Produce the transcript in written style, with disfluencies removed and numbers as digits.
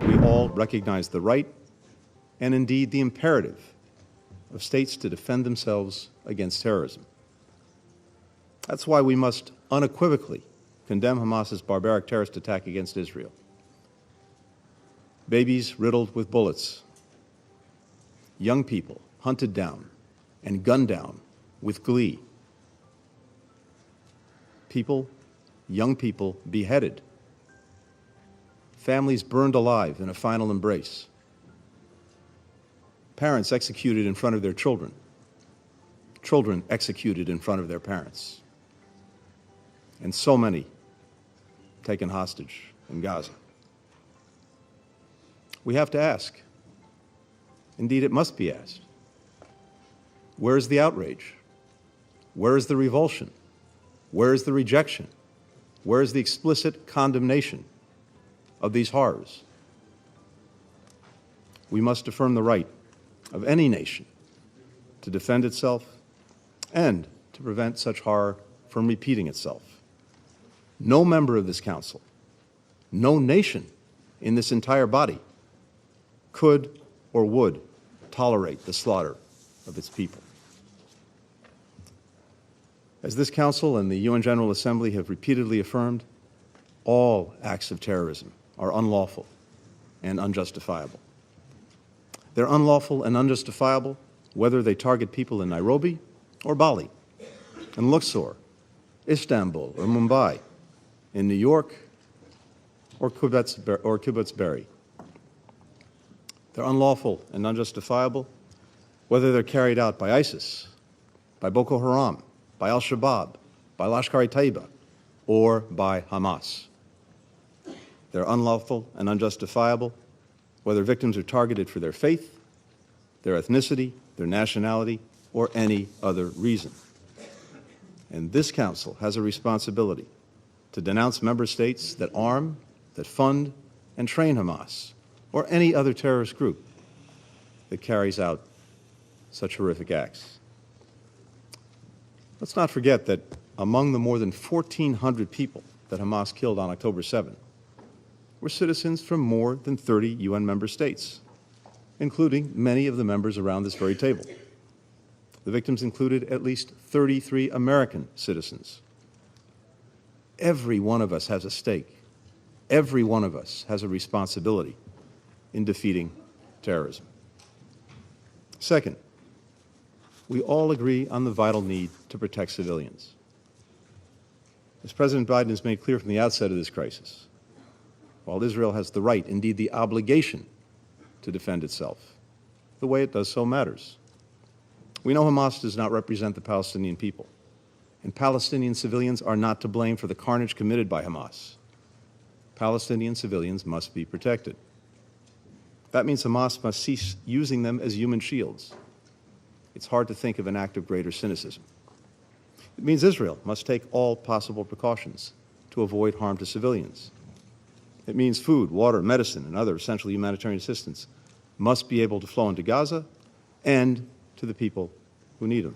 We all recognize the right and indeed the imperative of states to defend themselves against terrorism. That's why we must unequivocally condemn Hamas's barbaric terrorist attack against Israel. Babies riddled with bullets, young people hunted down and gunned down with glee, young people beheaded, families burned alive in a final embrace, parents executed in front of their children, children executed in front of their parents, and so many taken hostage in Gaza. We have to ask, indeed it must be asked, where is the outrage? Where is the revulsion? Where is the rejection? Where is the explicit condemnation of these horrors? We must affirm the right of any nation to defend itself and to prevent such horror from repeating itself. No member of this council, no nation in this entire body could or would tolerate the slaughter of its people. As this Council and the UN General Assembly have repeatedly affirmed, all acts of terrorism are unlawful and unjustifiable. They're unlawful and unjustifiable whether they target people in Nairobi or Bali, in Luxor, Istanbul or Mumbai, in New York or Kibbutz Be'eri. They're unlawful and unjustifiable whether they're carried out by ISIS, by Boko Haram, by Al-Shabaab, by Lashkar E Taiba, or by Hamas. They're unlawful and unjustifiable whether victims are targeted for their faith, their ethnicity, their nationality, or any other reason. And this Council has a responsibility to denounce member states that arm, that fund, and train Hamas, or any other terrorist group that carries out such horrific acts. Let's not forget that among the more than 1,400 people that Hamas killed on October 7 were citizens from more than 30 UN member states, including many of the members around this very table. The victims included at least 33 American citizens. Every one of us has a stake. Every one of us has a responsibility in defeating terrorism. Second, we all agree on the vital need to protect civilians. As President Biden has made clear from the outset of this crisis, while Israel has the right, indeed the obligation, to defend itself, the way it does so matters. We know Hamas does not represent the Palestinian people, and Palestinian civilians are not to blame for the carnage committed by Hamas. Palestinian civilians must be protected. That means Hamas must cease using them as human shields. It's hard to think of an act of greater cynicism. It means Israel must take all possible precautions to avoid harm to civilians. It means food, water, medicine, and other essential humanitarian assistance must be able to flow into Gaza and to the people who need them.